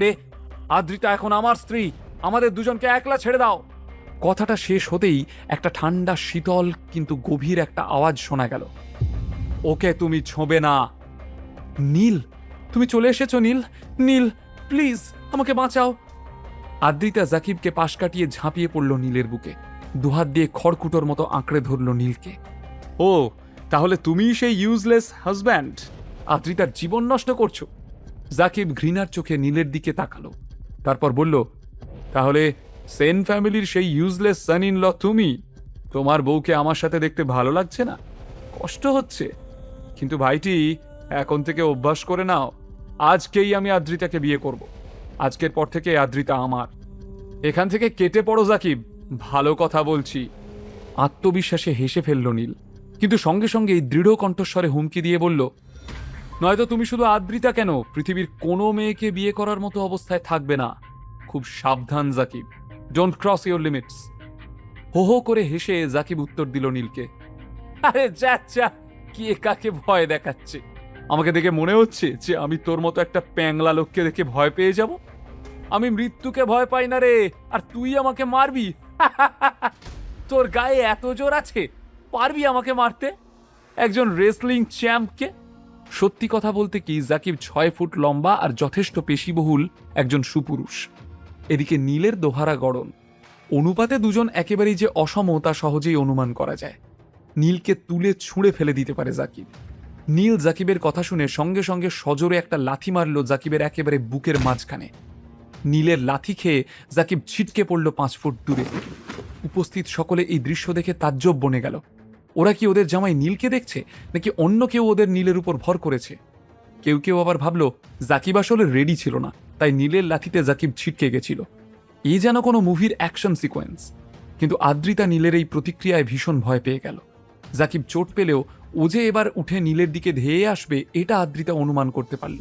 রে, আদ্রিতা এখন আমার স্ত্রী, আমাদের দুজনকে একলা ছেড়ে দাও। কথাটা শেষ হতেই একটা ঠান্ডা শীতল কিন্তু গভীর একটা আওয়াজ শোনা গেল, ওকে তুমি ছোঁবে না। নীল, তুমি চলে এসেছো নীল, নীল প্লিজ আমাকে বাঁচাও। আদ্রিতা জাকিবকে পাশ কাটিয়ে ঝাঁপিয়ে পড়ল নীলের বুকে, দুহাত দিয়ে খড়কুটোর মতো আঁকড়ে ধরল নীলকে। ও, তাহলে তুমিই সেই ইউজলেস হাজব্যান্ড, আদ্রিতার জীবন নষ্ট করছো। জাকিব ঘৃণার চোখে নীলের দিকে তাকালো, তারপর বলল, তাহলে সেন ফ্যামিলির সেই ইউজলেস সান ইন ল তুমি? তোমার বউকে আমার সাথে দেখতে ভালো লাগছে না? কষ্ট হচ্ছে? কিন্তু ভাইটি, এখন থেকে অভ্যাস করে নাও, আজকেই আমি আদ্রিতাকে বিয়ে করব। আজকের পর থেকে আদ্রিতা আমার। এখান থেকে কেটে পড়ো জাকিব, ভালো কথা বলছি। আত্মবিশ্বাসে হেসে ফেলল নীল, কিন্তু সঙ্গে সঙ্গেই দৃঢ় কণ্ঠস্বরে হুমকি দিয়ে বলল, নয়তো তুমি শুধু আদ্রিতা কেন, পৃথিবীর কোনো মেয়েকে বিয়ে করার মতো অবস্থায় থাকবে না। খুব সাবধান জাকিব, ডোন্ট ক্রস ইউর লিমিটস। হো হো করে হেসে জাকিব উত্তর দিল নীলকে, আরে যা যা, কে কাকে ভয় দেখাচ্ছে? আমাকে দেখে মনে হচ্ছে যে আমি তোর মতো একটা প্যাংলা লোককে দেখে ভয় পেয়ে যাব? আমি মৃত্যুকে ভয় পাই না রে, আর তুই আমাকে মারবি? তোর গায়ে এত জোর আছে, পারবি আমাকে মারতে, একজন রেসলিং চ্যাম্পকে? সত্যি কথা বলতে কি, জাকিব 6 ফুট লম্বা আর যথেষ্ট পেশিবহুল একজন সুপুরুষ। এদিকে নীলের দোহারা গড়ন, অনুপাতে দুজন একেবারেই যে অসম তা সহজেই অনুমান করা যায়। নীলকে তুলে ছুঁড়ে ফেলে দিতে পারে জাকিব। নীল জাকিবের কথা শুনে সঙ্গে সঙ্গে সজোরে একটা লাথি মারল জাকিবের একেবারে বুকের মাঝখানে। নীলের লাথি খেয়ে জাকিব ছিটকে পড়ল 5 ফুট দূরে। উপস্থিত সকলে এই দৃশ্য দেখে তাজ্জব বনে গেল। ওরা কি ওদের জামাই নীলকে দেখছে, নাকি অন্য কেউ ওদের নীলের উপর ভর করেছে? কেউ কেউ আবার ভাবল জাকিব আসলে রেডি ছিল না, তাই নীলের লাথিতে জাকিব ছিটকে গেছিল। এ যেন কোনো মুভির অ্যাকশন সিকোয়েন্স। কিন্তু আদ্রিতা নীলের এই প্রতিক্রিয়ায় ভীষণ ভয় পেয়ে গেল। জাকিব চোট পেলেও ও যে এবার উঠে নীলের দিকে ধেয়ে আসবে, এটা আদ্রিতা অনুমান করতে পারল।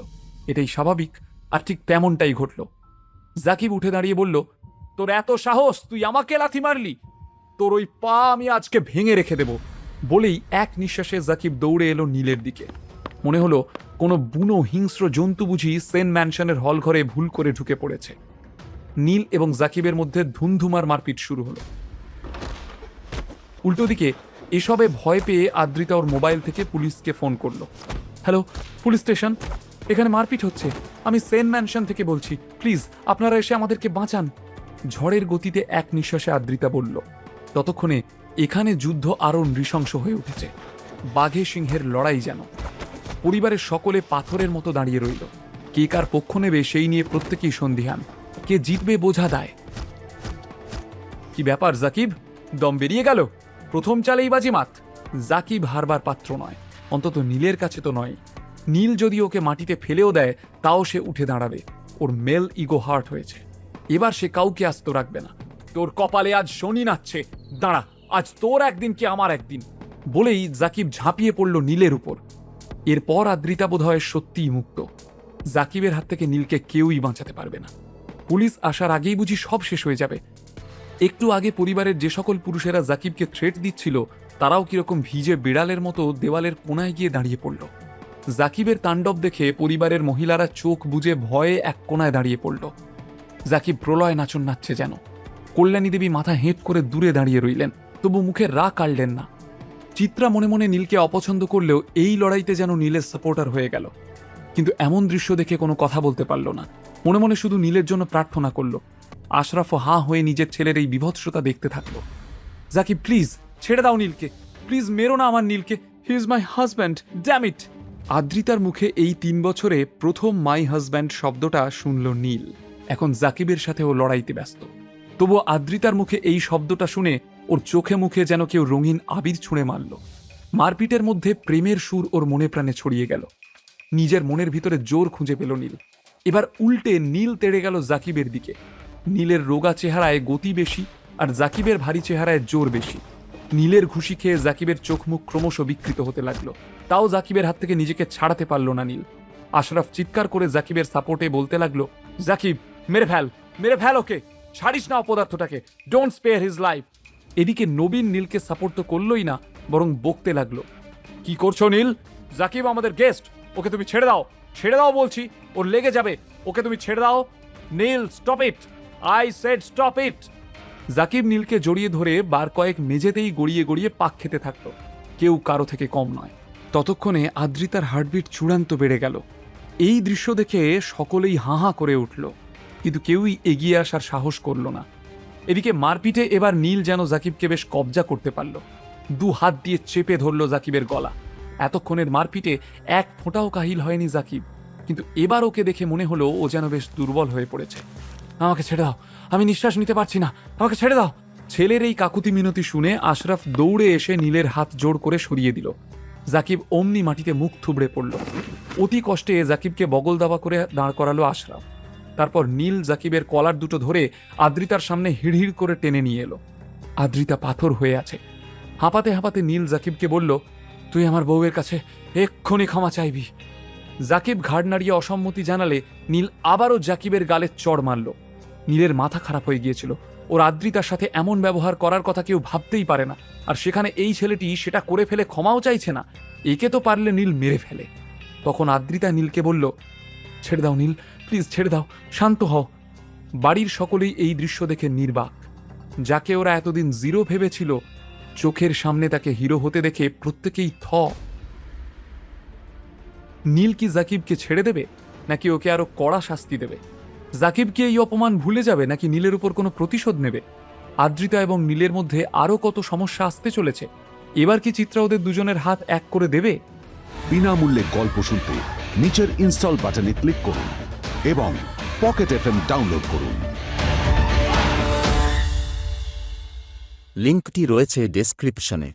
এটাই স্বাভাবিক, আর ঠিক তেমনটাই ঘটল। জাকিব উঠে দাঁড়িয়ে বলল, তোর এত সাহস, তুই আমাকে লাথি মারলি? তোর ওই পা আমি আজকে ভেঙে রেখে দেব। বলেই এক নিঃশ্বাসে জাকিব দৌড়ে এলো নীলের দিকে। মনে হলো কোনো বুনো হিংস্র জন্তু বুঝি সেন ম্যানশনের হল ঘরে ভুল করে ঢুকে পড়েছে। নীল এবং জাকিবের মধ্যে ধুমধুমার মারপিট শুরু হলো। উল্টো দিকে এসবে ভয় পেয়ে আদ্রিতা ওর মোবাইল থেকে পুলিশকে ফোন করলো। হ্যালো, পুলিশ স্টেশন, এখানে মারপিট হচ্ছে, আমি সেন ম্যানশন থেকে বলছি, প্লিজ আপনারা এসে আমাদেরকে বাঁচান। ঝড়ের গতিতে এক নিঃশ্বাসে আদ্রিতা বলল। ততক্ষণে এখানে যুদ্ধ আরো নৃশংস হয়ে উঠেছে, বাঘে সিংহের লড়াই যেন। পরিবারের সকলে পাথরের মতো দাঁড়িয়ে রইল। কে কার পক্ষ নেবে সেই নিয়ে প্রত্যেকেই সন্দিহান। কে জিতবে বোঝা দায়। কি ব্যাপার জাকিব, দম বেরিয়ে গেল? প্রথম চালেই বাজিমাত। জাকিব হারবার পাত্র নয়, অন্তত নীলের কাছে তো নয়। নীল যদি ওকে মাটিতে ফেলেও দেয়, তাও সে উঠে দাঁড়াবে। ওর মেল ইগো হার্ট হয়েছে, এবার সে কাউকে আস্ত রাখবে না। তোর কপালে আজ শনি নাচছে, দাঁড়া, আজ তোর একদিন কি আমার একদিন। বলেই জাকিব ঝাঁপিয়ে পড়ল নীলের উপর। এরপর আদ্রিতা বোধহয় সত্যিই মুক্ত। জাকিবের হাত থেকে নীলকে কেউই বাঁচাতে পারবে না। পুলিশ আসার আগেই বুঝি সব শেষ হয়ে যাবে। একটু আগে পরিবারের যে সকল পুরুষেরা জাকিবকে থ্রেট দিচ্ছিল, তারাও কিরকম ভিজে বিড়ালের মতো দেওয়ালের কোনায় গিয়ে দাঁড়িয়ে পড়ল। জাকিবের তাণ্ডব দেখে পরিবারের মহিলারা চোখ বুজে ভয়ে এক কোনায় দাঁড়িয়ে পড়ল। জাকিব প্রলয় নাচন নাচছে যেন। কল্যাণী দেবী মাথা হেঁট করে দূরে দাঁড়িয়ে রইলেন, তবু মুখে রা কাড়লেন না। চিত্রা মনে মনে নীলকে অপছন্দ করলেও এই লড়াইতে যেন নীলের সাপোর্টার হয়ে গেল। কিন্তু এমন দৃশ্য দেখে কোনো কথা বলতে পারল না। মনে মনে শুধু নীলের জন্য প্রার্থনা করল। আশরাফও হাঁ হয়ে নিজের ছেলের এই বিভৎসতা দেখতে থাকলো। জাকিব প্লিজ ছেড়ে দাও নীলকে, প্লিজ মেরো না আমার নীলকে, he is my husband, damn it. আদ্রিতার মুখে এই 3 বছরে প্রথম মাই হাজব্যান্ড শব্দটা শুনল নীল। এখন জাকিবের সাথে ও লড়াইতে ব্যস্ত। তবুও আদ্রিতার মুখে এই শব্দটা শুনে ওর চোখে মুখে যেন কেউ রঙিন আবির ছুঁড়ে মারল। মারপিটের মধ্যে প্রেমের সুর ওর মনে প্রাণে ছড়িয়ে গেল। নিজের মনের ভিতরে জোর খুঁজে পেল নীল। এবার উল্টে নীল তেড়ে গেল জাকিবের দিকে। নীলের রোগা চেহারায় গতি বেশি, আর জাকিবের ভারী চেহারায় জোর বেশি। নীলের ঘুষি খেয়ে জাকিবের চোখ মুখ ক্রমশ বিকৃত হতে লাগলো। তাও জাকিবের হাত থেকে নিজেকে ছাড়াতে পারল না নীল। আশরাফ চিৎকার করে জাকিবের সাপোর্টে বলতে লাগলো, জাকিব মেরে ফেল ওকে, ছাড়িস না অপদার্থটাকে, ডোন্ট স্পেয়ার হিজ লাইফ। এদিকে নবীন নীলকে সাপোর্ট তো করলই না, বরং বকতে লাগলো, কি করছো নীল? জাকিব আমাদের গেস্ট, ওকে তুমি ছেড়ে দাও বলছি, ওর লেগে যাবে, ওকে তুমি ছেড়ে দাও। Neel, stop it, I said stop it. Jakib নীলকে জড়িয়ে ধরে বার কয়েক মেঝেতেই গড়িয়ে গড়িয়ে পাক খেতে থাকলো। কেউ কারো থেকে কম নয়। ততক্ষণে আদ্রিতার হার্টবিট চূড়ান্ত বেড়ে গেল। এই দৃশ্য দেখে সকলেই হাঁ হাঁ করে উঠল, কিন্তু কেউই এগিয়ে আসার সাহস করল না। এদিকে মারপিটে এবার নীল যেন জাকিবকে বেশ কবজা করতে পারল। 2 হাত দিয়ে চেপে ধরল জাকিবের গলা। এতক্ষণের মারপিটে এক ফোঁটাও কাহিল হয়নি জাকিব, কিন্তু এবার ওকে দেখে মনে হলো ও যেন বেশ দুর্বল হয়ে পড়েছে। আমাকে ছেড়ে দাও, আমি নিঃশ্বাস নিতে পারছি না, আমাকে ছেড়ে দাও। ছেলের এই কাকুতি মিনতি শুনে আশরাফ দৌড়ে এসে নীলের হাত জোড় করে সরিয়ে দিল। জাকিব অমনি মাটিতে মুখ থুবড়ে পড়ল। অতি কষ্টে জাকিবকে বগল দাবা করে দাঁড় করালো আশরাফ। তারপর নীল জাকিবের কলার দুটো ধরে আদ্রিতার সামনে হিড়হিড় করে টেনে নিয়ে এলো। আদ্রিতা পাথর হয়ে আছে। হাঁপাতে হাঁপাতে নীল জাকিবকে বলল, তুই আমার বউয়ের কাছে এক্ষুনি ক্ষমা চাইবি। জাকিব ঘাড় নাড়িয়ে অসম্মতি জানালে নীল আবারও জাকিবের গালে চড় মারল। নীলের মাথা খারাপ হয়ে গিয়েছিল। ওর আদ্রিতার সাথে এমন ব্যবহার করার কথা কেউ ভাবতেই পারে না, আর সেখানে এই ছেলেটি সেটা করে ফেলে ক্ষমাও চাইছে না। একে তো পারলে নীল মেরে ফেলে। তখন আদ্রিতা নীলকে বলল, ছেড়ে দাও নীল, প্লিজ ছেড়ে দাও, শান্ত হও। বাড়ির সকলেই এই দৃশ্য দেখে নির্বাক। যাকে ওরা এতদিন জিরো ভেবেছিল, চোখের সামনে তাকে হিরো হতে দেখে প্রত্যেকেই থ। নীল কি জাকিবকে ছেড়ে দেবে, নাকি ওকে আরো কড়া শাস্তি দেবে? জাকিব কি এই অপমান ভুলে যাবে, নাকি নীলের উপর কোনো প্রতিশোধ নেবে? আদ্রিতা এবং নীলের মধ্যে আরো কত সমস্যা আসতে চলেছে। এবার কি চিত্রা ওদের দুজনের হাত এক করে দেবে? বিনামূল্যে গল্প শুনতে নিচের ইনস্টল বাটনে ক্লিক করুন এবং পকেট এফএম ডাউনলোড করুন। লিঙ্কটি রয়েছে ডেসক্রিপশনে।